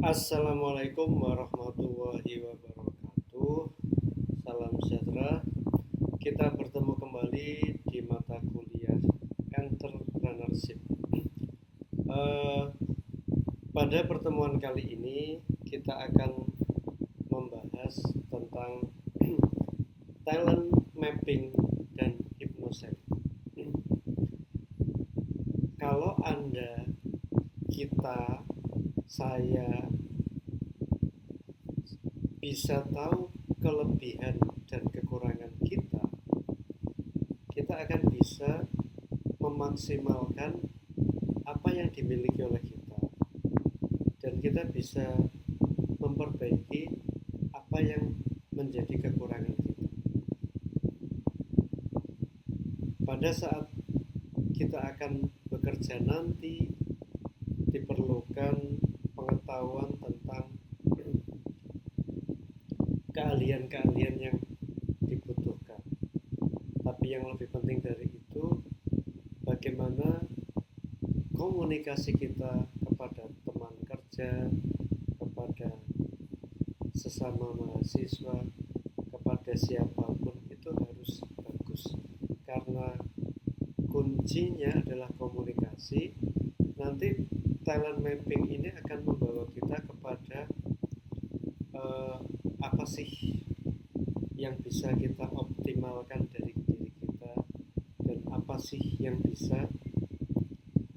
Assalamualaikum warahmatullahi wabarakatuh. Salam sejahtera. Kita bertemu kembali di mata kuliah Entrepreneurship. Eh, Pada pertemuan kali ini kita akan membahas tentang talent mapping dan hypnosis. Kalau Anda, kita, saya bisa tahu kelebihan dan kekurangan kita, kita akan bisa memaksimalkan apa yang dimiliki oleh kita, dan kita bisa memperbaiki apa yang menjadi kekurangan kita. Pada saat kita akan bekerja nanti, diperlukan pengetahuan tentang keahlian-keahlian yang dibutuhkan. Tapi yang lebih penting dari itu, bagaimana komunikasi kita kepada teman kerja, kepada sesama mahasiswa, kepada siapapun itu harus bagus. Karena kuncinya adalah komunikasi. Nanti talent mapping ini akan membawa kita kepada apa sih yang bisa kita optimalkan dari diri kita, dan apa sih yang bisa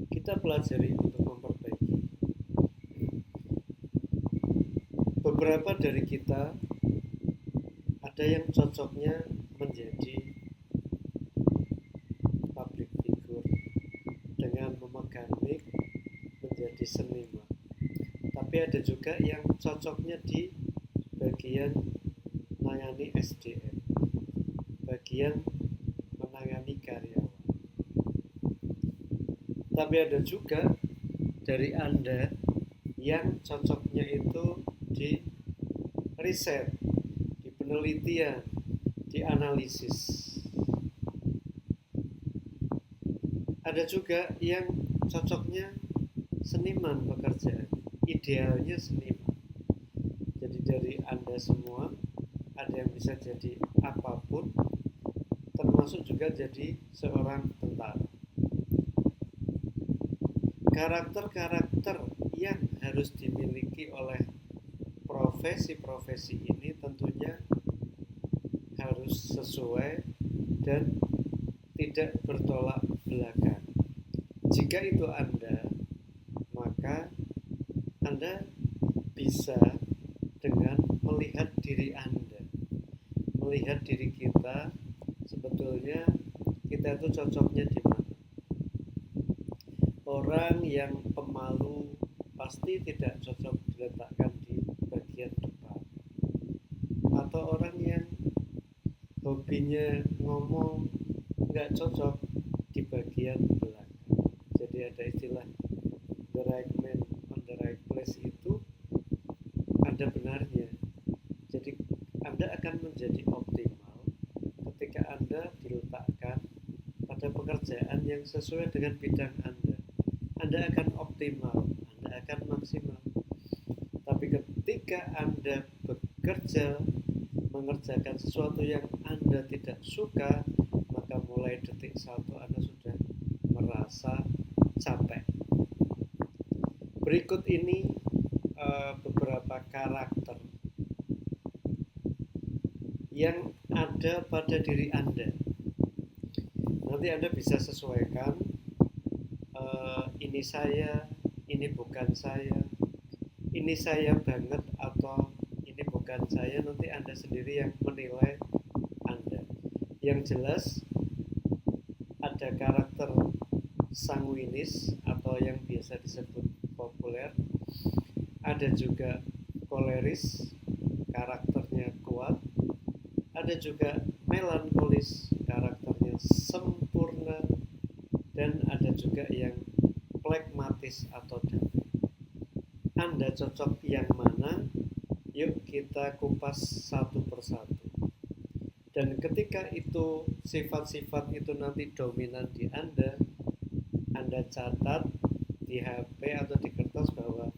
kita pelajari untuk memperbaiki. Beberapa dari kita ada yang cocoknya menjadi public figure dengan memegang mic, menjadi seniman. Tapi ada juga yang cocoknya di bagian menangani SDM, bagian menangani karyawan. Tapi ada juga dari Anda yang cocoknya itu di riset, di penelitian, di analisis. Ada juga yang cocoknya seniman pekerjaan, idealnya seniman. Jadi dari Anda semua ada yang bisa jadi apapun, termasuk juga jadi seorang tentara. Karakter-karakter yang harus dimiliki oleh profesi-profesi ini tentunya harus sesuai dan tidak bertolak belakang. Jika itu Anda, maka Anda bisa dengan melihat diri Anda, melihat diri kita, sebetulnya kita itu cocoknya di mana. Orang yang pemalu pasti tidak cocok diletakkan di bagian depan, atau orang yang hobinya ngomong nggak cocok di bagian belakang. Jadi ada istilah the right man on the right place, itu ada benarnya. Jadi Anda akan menjadi optimal ketika Anda diletakkan pada pekerjaan yang sesuai dengan bidang Anda. Anda akan optimal, Anda akan maksimal. Tapi ketika Anda bekerja mengerjakan sesuatu yang Anda tidak suka, maka mulai detik satu Anda sudah merasa capek. Berikut ini beberapa karakter yang ada pada diri Anda. Nanti Anda bisa sesuaikan, ini saya, ini bukan saya, ini saya banget atau ini bukan saya. Nanti Anda sendiri yang menilai Anda. Yang jelas ada karakter sanguinis atau yang biasa disebut populer. Ada juga koleris, karakternya kuat. Ada juga melankolis, karakternya sempurna. Dan ada juga yang plekmatis atau damai. Anda cocok yang mana? Yuk kita kupas satu persatu. Dan ketika itu sifat-sifat itu nanti dominan di Anda catat di HP atau di kertas bahwa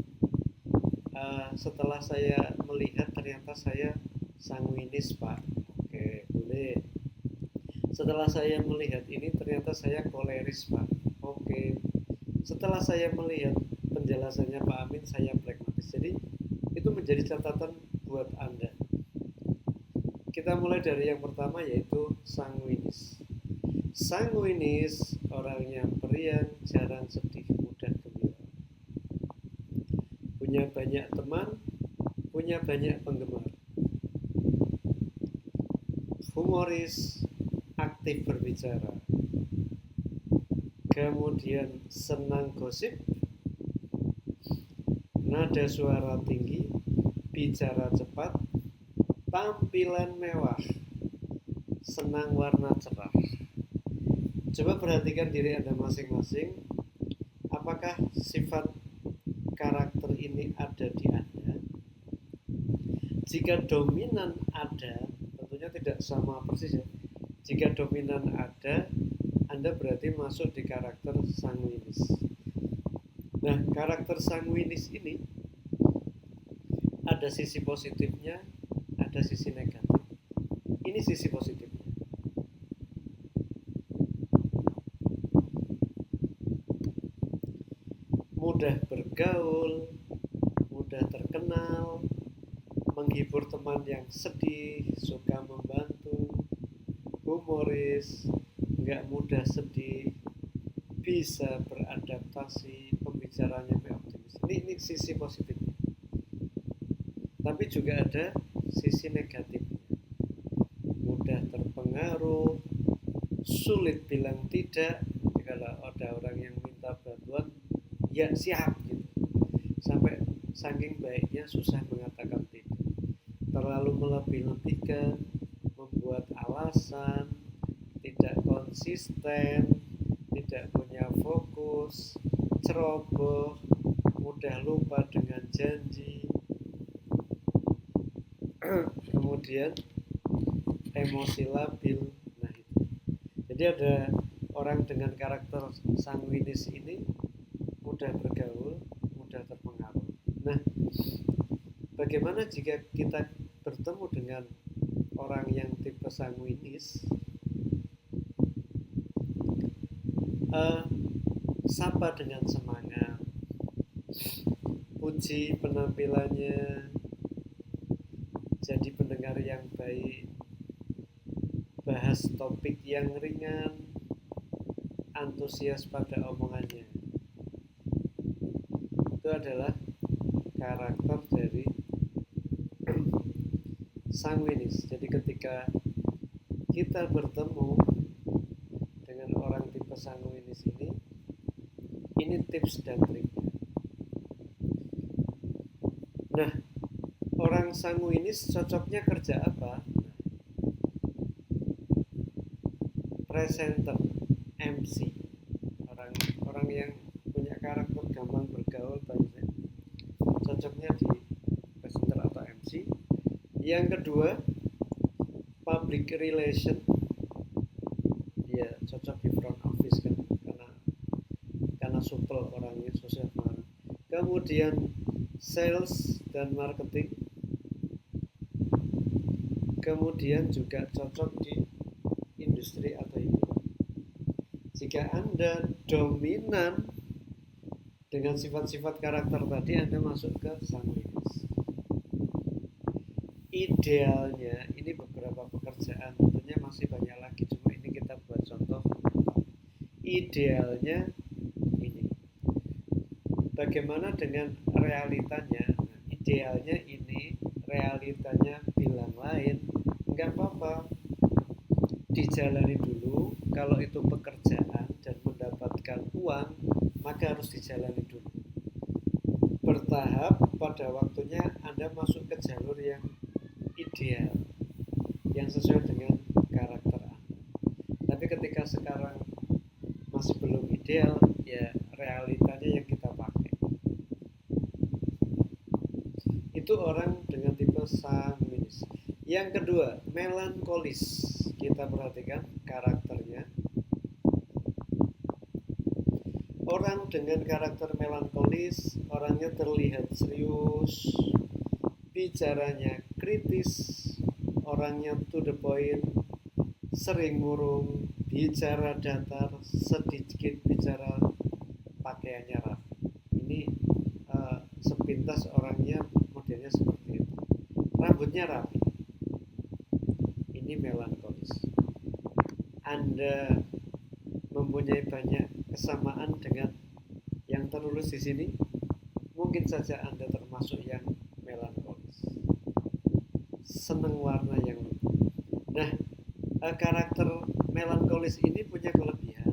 setelah saya melihat ternyata saya sanguinis, Pak. Oke, boleh. Setelah saya melihat ini ternyata saya koleris, Pak. Oke. Setelah saya melihat penjelasannya Pak Amin, saya pragmatis. Jadi itu menjadi catatan buat Anda. Kita mulai dari yang pertama yaitu sanguinis. Sanguinis orangnya periang, jarang sedih, mudah gembira. Punya banyak teman, punya banyak penggemar. Humoris, aktif berbicara. Kemudian senang gosip, nada suara tinggi, bicara cepat, tampilan mewah, senang warna cerah. Coba perhatikan diri Anda masing-masing. Apakah sifat karakter ini ada di Anda? Jika dominan ada, tentunya tidak sama persis ya. Jika dominan ada, Anda berarti masuk di karakter sanguinis. Nah, karakter sanguinis ini ada sisi positifnya, ada sisi negatif. Ini sisi positifnya. Mudah bergaul, mudah terkenal, menghibur teman yang sedih, suka membantu, humoris, nggak mudah sedih, bisa beradaptasi, pembicaranya optimis. Ini sisi positifnya. Tapi juga ada sisi negatifnya. Mudah terpengaruh, sulit bilang tidak. Kalau ada orang yang minta bantuan, ya siap gitu. Sampai saking baiknya susah mengatakan tidak. Terlalu melebih-lebihkan, membuat alasan, tidak konsisten, tidak punya fokus, ceroboh, mudah lupa dengan janji. Kemudian emosi labil. Nah itu. Jadi ada orang dengan karakter sanguinis ini mudah bergaul, mudah terpengaruh. Nah, bagaimana jika kita bertemu dengan orang yang tipe sanguinis? Sapa dengan semangat, puji penampilannya, jadi pendengar yang baik, bahas topik yang ringan, antusias pada omongannya. Itu adalah karakter dari sanguinis. Jadi ketika kita bertemu dengan orang tipe sanguinis ini tips dan triknya. Nah, orang sanguinis cocoknya kerja apa? Presenter, MC, orang yang punya karakter gampang bergaul, banyak cocoknya di presenter atau MC. Yang kedua, public relation, dia cocok di front office kan, karena supel orangnya, sosial marketing. Kemudian sales dan marketing, kemudian juga cocok di industri atau hiburan. Jika Anda dominan dengan sifat-sifat karakter tadi, Anda masuk ke sanguinis. Idealnya, ini beberapa pekerjaan, tentunya masih banyak lagi, cuma ini kita buat contoh. Idealnya ini. Bagaimana dengan realitanya? Nah, idealnya ini, realitanya bilang lain, nggak apa-apa, dijalani dulu. Kalau itu pekerjaan dan mendapatkan uang, maka harus dijalani dulu. Bertahap, pada waktunya Anda masuk ke jalur yang ideal, yang sesuai dengan karakter Anda. Tapi ketika sekarang masih belum ideal, ya realitanya yang kita pakai. Itu orang dengan tipe sanguinis. Yang kedua, melankolis. Kita perhatikan karakternya. Orang dengan karakter melankolis, orangnya terlihat serius, bicaranya kritis, orangnya to the point, sering murung, bicara datar, sedikit bicara pakaiannya rapi. Ini sepintas orangnya modelnya seperti itu. Rambutnya rapi. Ini melankolis. Anda mempunyai banyak kesamaan dengan yang tertulis di sini. Mungkin saja Anda termasuk yang melankolis. Senang warna yang lembut. Nah, karakter melankolis ini punya kelebihan.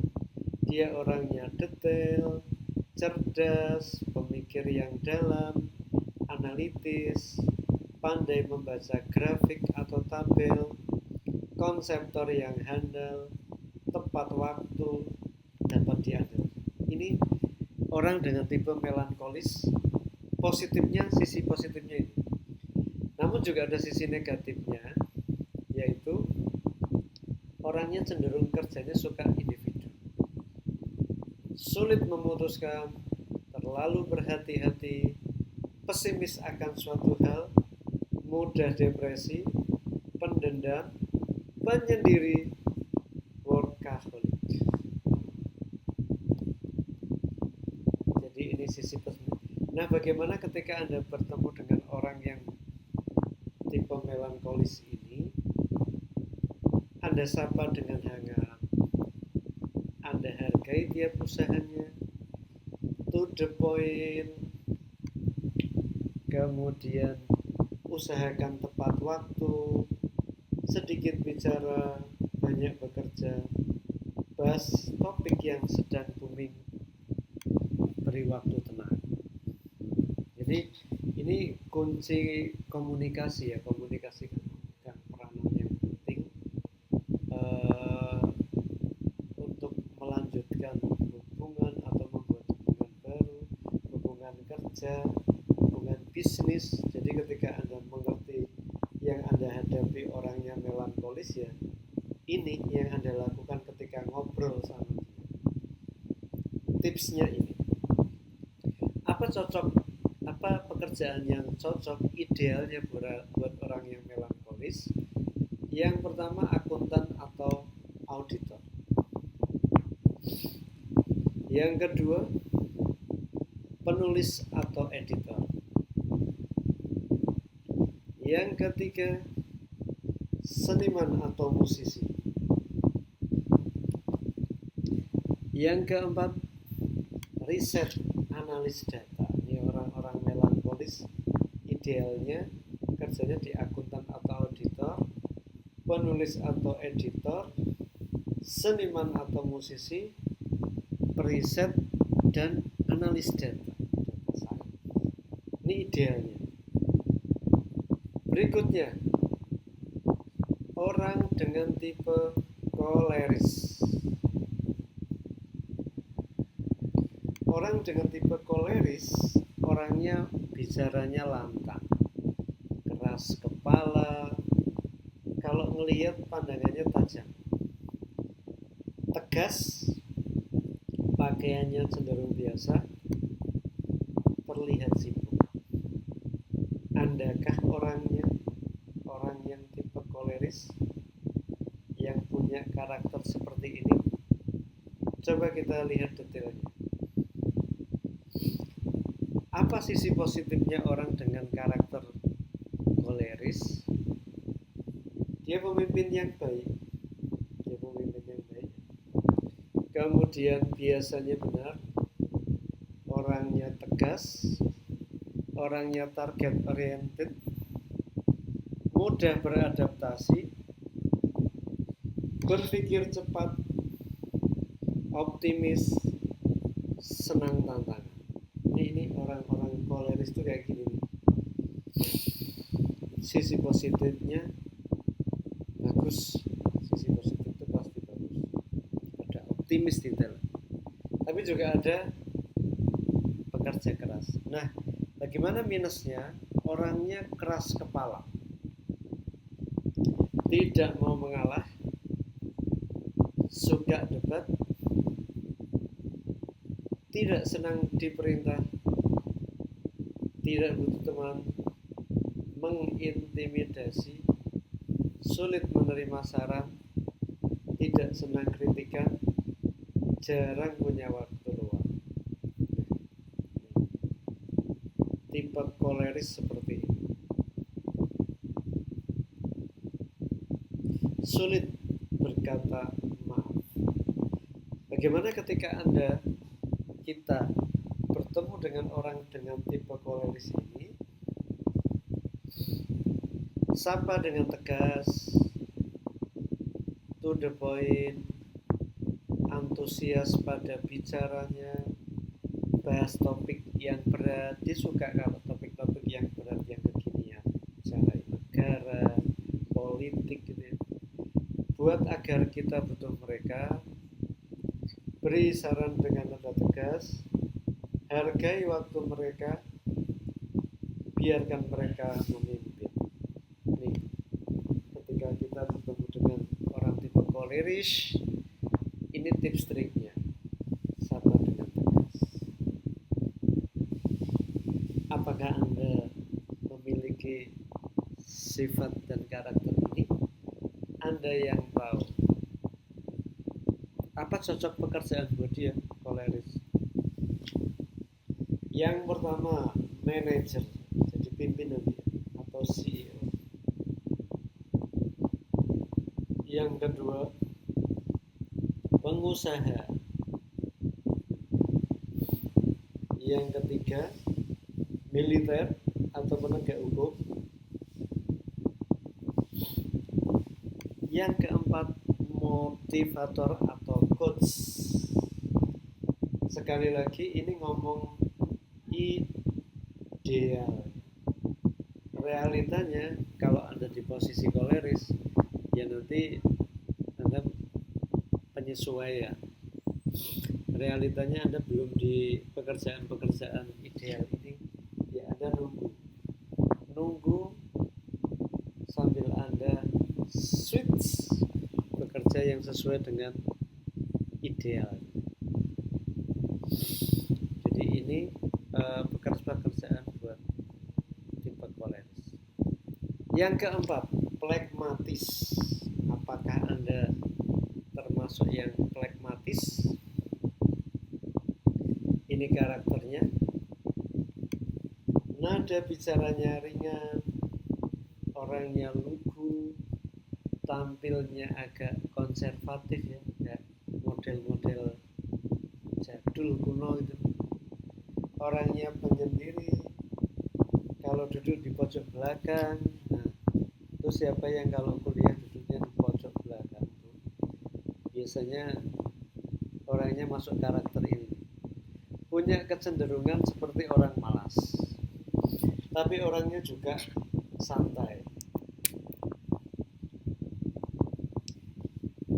Dia orangnya detail, cerdas, pemikir yang dalam, analitis, pandai membaca grafik atau tabel, konseptor yang handal, tepat waktu, dapat diandalkan. Ini orang dengan tipe melankolis. Positifnya, sisi positifnya ini. Namun juga ada sisi negatifnya, yaitu orangnya cenderung kerjanya suka individu. Sulit memutuskan, terlalu berhati-hati, pesimis akan suatu hal, mudah depresi, pendendam, penyendiri, workaholic. Jadi ini sisi positif. Nah, bagaimana ketika Anda bertemu dengan orang yang tipe melankolis ini? Anda sapa dengan hangat, Anda hargai tiap usahanya, to the point, kemudian usahakan tepat waktu, sedikit bicara, banyak bekerja, bahas topik yang sedang booming, beri waktu tenang. Jadi ini kunci komunikasi ya, komunikasi kan peranan yang penting untuk melanjutkan hubungan atau membuat hubungan baru, hubungan kerja, hubungan bisnis. Jadi ketika Anda mengerti yang Anda hadapi orangnya melankolis, ya ini yang Anda lakukan ketika ngobrol sama dia. Tipsnya ini, apa pekerjaan yang cocok idealnya buat orang yang melankolis? Yang pertama, akuntan atau auditor. Yang kedua, penulis atau editor. Yang ketiga, seniman atau musisi. Yang keempat, riset analis data. Ini orang-orang melankolis idealnya kerjanya di akuntan atau auditor, penulis atau editor, seniman atau musisi, periset, dan analis data science. Ini idealnya. Berikutnya, orang dengan tipe koleris. Orang dengan tipe koleris, orangnya bicaranya lantang, keras kepala, kalau ngelihat pandangannya tajam, tegas, pakaiannya cenderung biasa, terlihat sibuk. Andakah orangnya orang yang tipe koleris yang punya karakter seperti ini? Coba kita lihat detailnya. Apa sisi positifnya orang dengan karakter koleris? Dia pemimpin yang baik. Kemudian biasanya benar, orangnya tegas, orangnya target oriented, mudah beradaptasi, berpikir cepat, optimis, senang tantangan. Ini orang-orang koleris itu kayak gini nih. Sisi positifnya bagus, sisi positif itu pasti bagus. Ada optimis di dalam. Tapi juga ada pekerja keras. Nah, bagaimana minusnya? Orangnya keras kepala, tidak mau mengalah, suka debat, tidak senang diperintah, tidak butuh teman, mengintimidasi, sulit menerima saran, tidak senang kritikan, jarang punya waktu luang. Tipe koleris seperti ini. Sulit berkata maaf. Bagaimana ketika kita bertemu dengan orang dengan tipe koleris ini? Sapa dengan tegas, to the point, antusias pada bicaranya, bahas topik yang berat. Dia suka kalau topik-topik yang berat, yang kekinian, bicara negara, politik gitu ya. Buat agar kita butuh mereka, beri saran dengan nada tegas, hargai waktu mereka, biarkan mereka memimpin. Nih, ketika kita bertemu dengan orang tipe koleris, ini tips triknya. Sapa dengan tegas. Apakah Anda memiliki sifat dan karakter ini? Anda yang tahu apa cocok pekerjaan buat dia, koleris. Yang pertama, manajer, jadi pimpinan dia, atau CEO. Yang kedua, pengusaha. Yang ketiga, militer atau penegak hukum. Yang keempat, motivator atau coach. Sekali lagi ini ngomong ideal. Realitanya kalau Anda di posisi koleris, ya nanti Anda penyesuaian. Realitanya Anda belum di pekerjaan-pekerjaan ideal ini, ya Anda nunggu sambil Anda switch bekerja yang sesuai dengan ideal. Jadi ini pekerjaan buat tipe koleris. Yang keempat, plekmatis. Apakah Anda termasuk yang plekmatis? Ini karakternya. Nada bicaranya ringan, orangnya lugu, tampilnya agak konservatif ya, kayak model-model jadul kuno itu. Orangnya penyendiri, kalau duduk di pojok belakang. Nah, itu siapa yang kalau kuliah duduknya di pojok belakang tuh, biasanya orangnya masuk karakter ini. Punya kecenderungan seperti orang malas, tapi orangnya juga santai.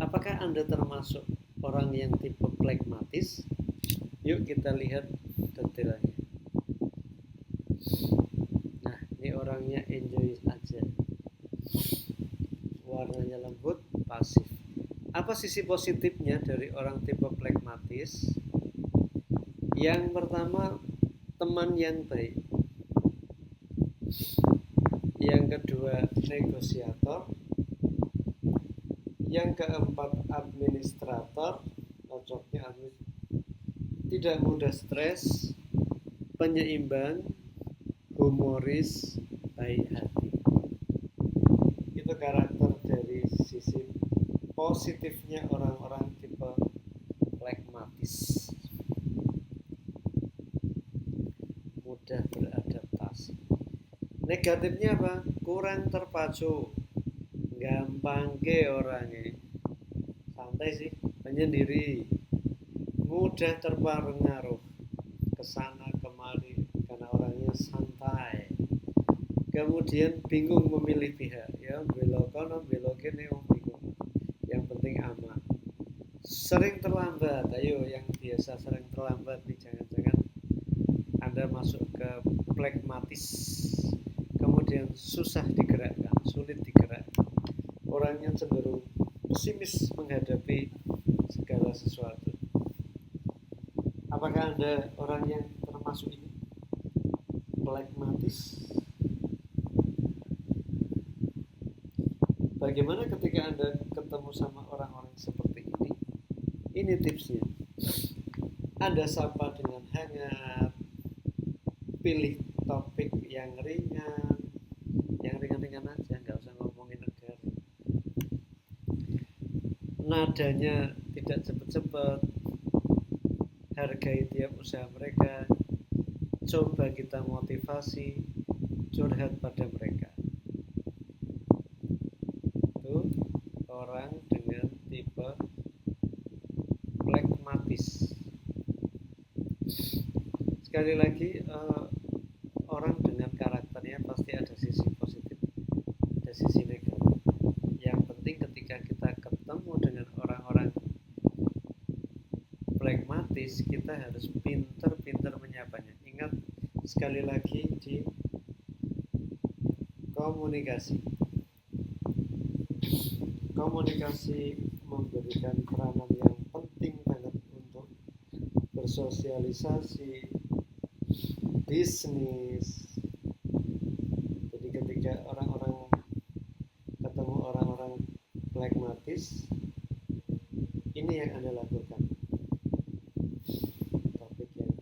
Apakah Anda termasuk orang yang tipe plekmatis? Yuk kita lihat detailnya. Nah, ini orangnya enjoy aja. Warnanya lembut, pasif. Apa sisi positifnya dari orang tipe plekmatis? Yang pertama, teman yang baik. Yang kedua, negosiator. Yang keempat, administrator. Cocoknya tidak mudah stres, penyeimbang, humoris, baik hati. Itu karakter dari sisi positifnya orang-orang tipe plekmatis. Mudah beradaptasi. Negatifnya apa? Kurang terpacu, gampang ke orangnya, santai sih, penyendiri, mudah terpengaruh kesana kemari karena orangnya santai. Kemudian bingung memilih pihak, ya belok kanan belok kiri, bingung. Yang penting aman. Sering terlambat, ayo yang biasa sering terlambat nih, jangan-jangan Anda masuk ke plekmatis. Kemudian susah digerakkan, sulit digerakkan. Orangnya cenderung pesimis menghadapi segala sesuatu. Apakah Anda orang yang termasuk ini? Plekmatis? Bagaimana ketika Anda ketemu sama orang-orang seperti ini? Ini tipsnya. Anda sapa dengan hangat, pilih topik yang ringan aja, nggak usah ngomongin negara. Nadanya tidak cepat-cepat, hargai tiap usaha mereka, coba kita motivasi, curhat pada mereka. Itu orang dengan tipe pragmatis. Sekali lagi, orang dengan karakternya pasti ada sisi positif, ada sisi negatif. Yang penting ketika kita ketemu dengan orang-orang pragmatis, kita harus pintar-pintar menyapanya. Ingat sekali lagi di komunikasi. Komunikasi memberikan peranan yang penting banget untuk bersosialisasi, bisnis. Jadi ketika ketemu orang-orang pragmatis, ini yang Anda lakukan. Topik yang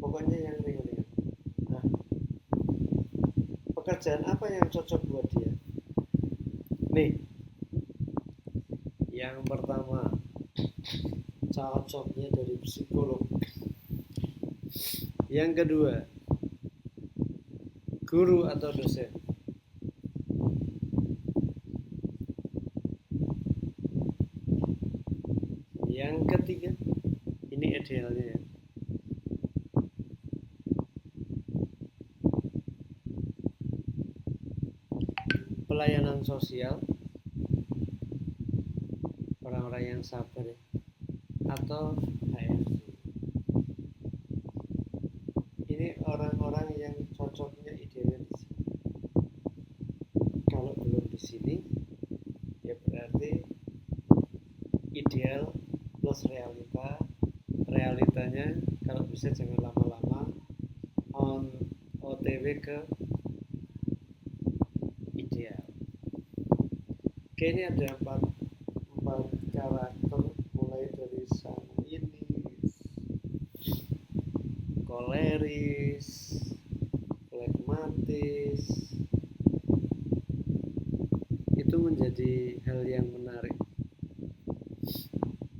pokoknya yang ringan-ringan. Nah, pekerjaan apa yang cocok buat dia? Nih, yang pertama, cocoknya dari psikolog. Yang kedua, guru atau dosen. Yang ketiga, ini idealnya ya, pelayanan sosial, orang-orang yang sabar ya, atau HRD. Ini orang-orang yang cocoknya idealnya di sini. Kalau belum di sini, ya berarti ideal plus realitanya kalau bisa jangan lama-lama, on OTW ke ideal. Oke, ini ada empat karakter, mulai dari sanguinis, koleris, pragmatis. Itu menjadi hal yang menarik.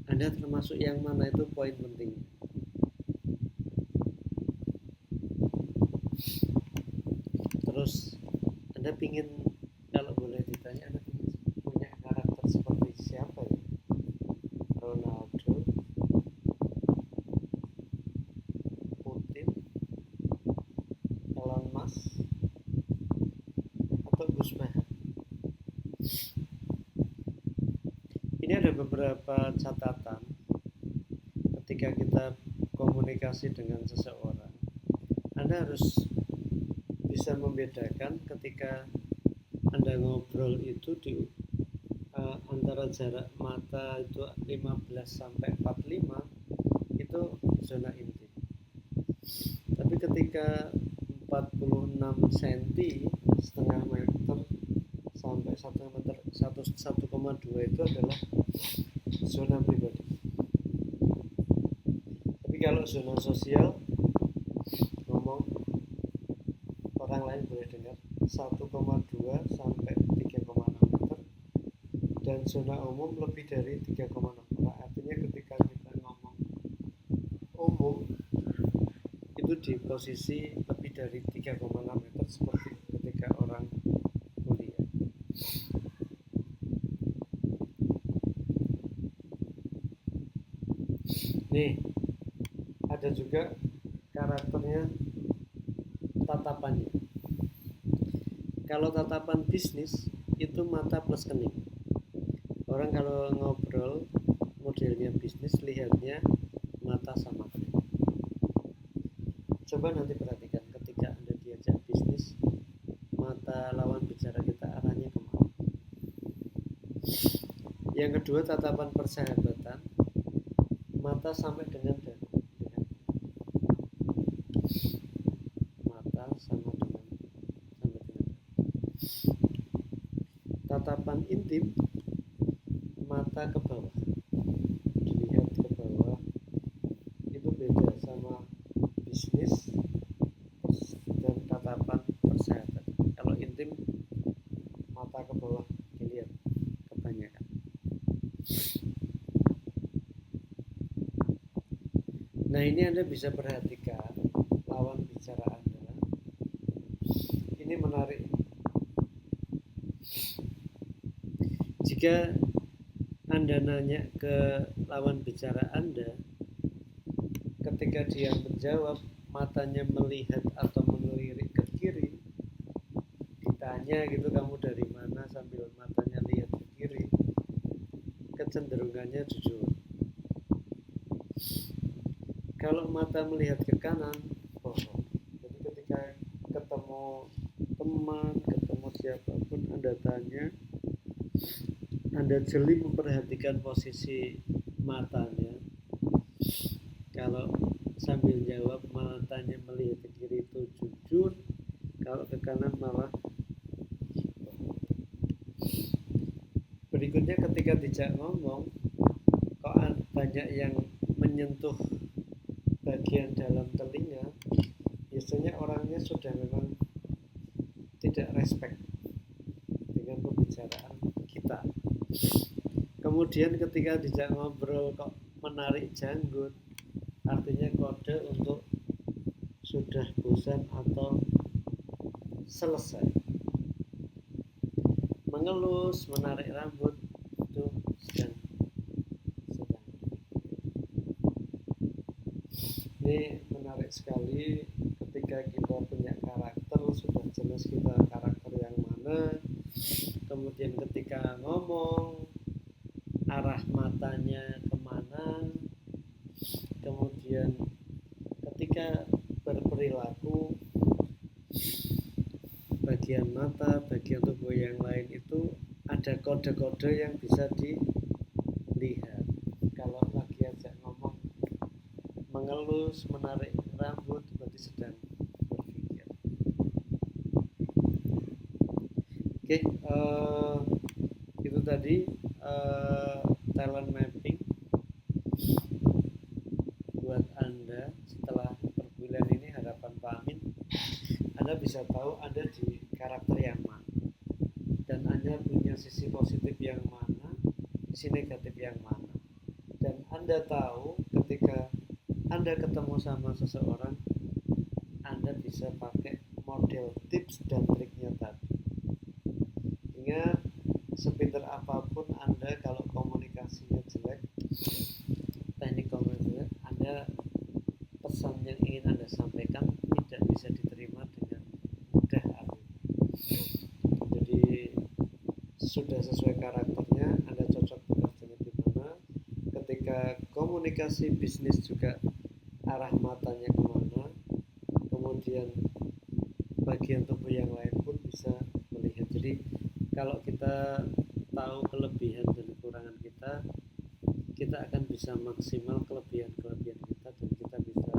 Anda termasuk yang mana, itu poin penting. Terus Anda pingin, kalau boleh ditanya, Anda pingin punya karakter seperti siapa ya? Ronaldo, Putin, Elon Musk, atau Gus Mahar? Ini ada beberapa catatan ketika kita komunikasi dengan seseorang. Anda harus bisa membedakan ketika Anda ngobrol itu di antara jarak mata itu 15 sampai 45, itu zona inti. Tapi ketika 46 cm, setengah meter sampai 1 meter 1,2 itu adalah zona pribadi. Tapi kalau zona sosial, ngomong orang lain boleh dengar 1,2 sampai 3,6 meter, dan zona umum lebih dari 3,6. Nah, artinya ketika kita ngomong umum itu di posisi lebih dari 3,6 meter, seperti ketika orang kuliah. Nih, ada juga karakternya, tatapannya. Kalau tatapan bisnis itu mata plus kening. Orang kalau ngobrol modelnya bisnis, lihatnya mata sama kening. Coba nanti perhatikan ketika Anda diajak bisnis, mata lawan bicara kita arahnya kemana. Yang kedua, tatapan persahabatan, mata sampai dengan dagu. Mata sampai dengan tatapan intim, mata ke bawah, dilihat ke bawah, itu beda sama bisnis dan tatapan persahabatan. Kalau intim, mata ke bawah dilihat kebanyakan. Nah, ini Anda bisa perhatikan lawan bicara Anda. Ini menarik. Jika Anda nanya ke lawan bicara Anda, ketika dia menjawab, matanya melihat atau melirik ke kiri, ditanya gitu, kamu dari mana, sambil matanya lihat ke kiri, kecenderungannya jujur. Kalau mata melihat ke kanan, bohong. Jadi ketika ketemu teman, ketemu siapapun, Anda tanya, Anda jeli memperhatikan posisi matanya. Kalau sambil jawab matanya melihat ke kiri itu jujur, kalau ke kanan malah. Berikutnya ketika dijak ngomong, kok banyak yang menyentuh bagian dalam telinga, biasanya orangnya sudah memang tidak respect dengan pembicaraan kita. Kemudian ketika dijak ngobrol kok menarik janggut, artinya kode untuk sudah bosan atau selesai. Mengelus, menarik rambut, itu sedang. Ini menarik sekali ketika kita punya karakter, sudah jelas kita karakter yang mana. Kemudian ketika ngomong, arah matanya kemana. Kemudian ketika berperilaku, bagian mata, bagian tubuh yang lain itu ada kode-kode yang bisa dilihat. Kalau lagi ajak ngomong mengelus, menarik rambut, berarti sedang berpikir. Oke, itu tadi talent mapping buat Anda. Setelah perbulan ini, harapan Pak Amin, Anda bisa tahu Anda di karakter yang mana, dan Anda punya sisi positif yang mana, sisi negatif yang mana. Dan Anda tahu ketika Anda ketemu sama seseorang, Anda bisa pakai model tips dan triknya tadi. Ingat, sepintar apapun Anda, kalau komunikasinya jelek, teknik komunikasinya, Anda pesan yang ingin Anda sampaikan tidak bisa diterima dengan mudah. Jadi sudah sesuai karakternya, Anda cocok bekerjanya di mana. Ketika komunikasi bisnis juga arah matanya kemana, kemudian bagian tubuh yang lain pun bisa melihat. Jadi kalau kita tahu kelebihan dan kekurangan kita, kita akan bisa maksimal kelebihan-kelebihan kita, dan kita bisa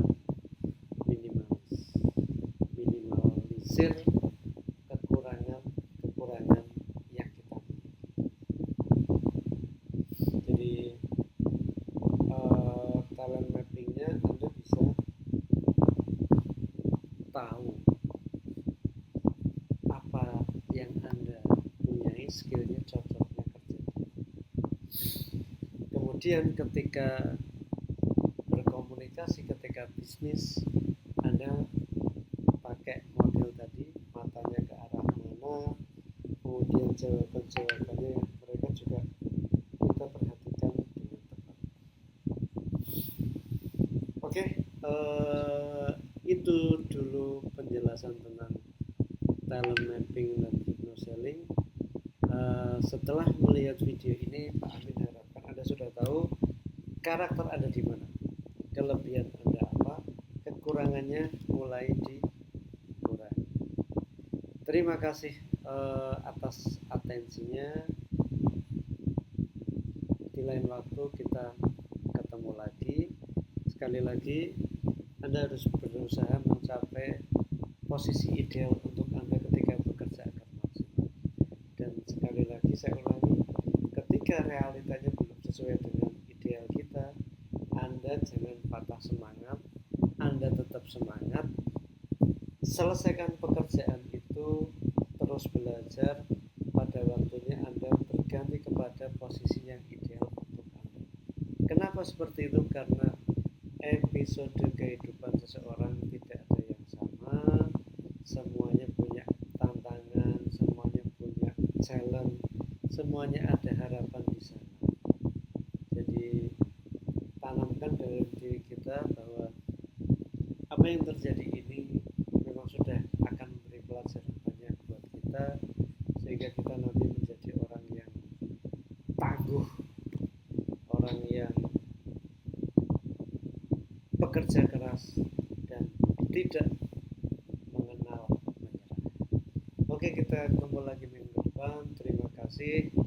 minimalisir kekurangan yang kita miliki. Jadi talent mappingnya Anda bisa tahu apa yang Anda punyai, skillnya, cocoknya kerja. Kemudian ketika berkomunikasi, ketika bisnis, Anda pakai model tadi, matanya ke arah mana, kemudian jawaban-jawabannya mereka juga kita perhatikan dengan tepat. Oke, itu dulu penjelasan tentang talent mapping dan hypnoselling. Setelah melihat video ini, Pak Amin harapkan Anda sudah tahu karakter Anda di mana, kelebihan Anda apa, kekurangannya mulai dikurangi. Terima kasih atas atensinya. Di lain waktu kita ketemu lagi. Sekali lagi, Anda harus berusaha mencapai posisi ideal untuk Anda ketika bekerja agar maksimal. Dan sekali lagi, saya ulangi, ketika realitanya belum sesuai dengan ideal kita, Anda jangan patah semangat, Anda tetap semangat, selesaikan pekerjaan itu, terus belajar, pada waktunya Anda berganti kepada posisi yang ideal untuk Anda. Kenapa seperti itu? Karena episode kehidupan seseorang tidak ada yang sama, semuanya punya tantangan, semuanya punya challenge, semuanya ada harapan di sana. Jadi tanamkan dalam diri kita bahwa apa yang terjadi ini memang sudah akan memberi pelajaran banyak buat kita, sehingga kita nanti menjadi orang yang tangguh, orang yang bekerja keras dan tidak mengenal menyerah. Oke, kita ketemu lagi minggu depan. Terima kasih.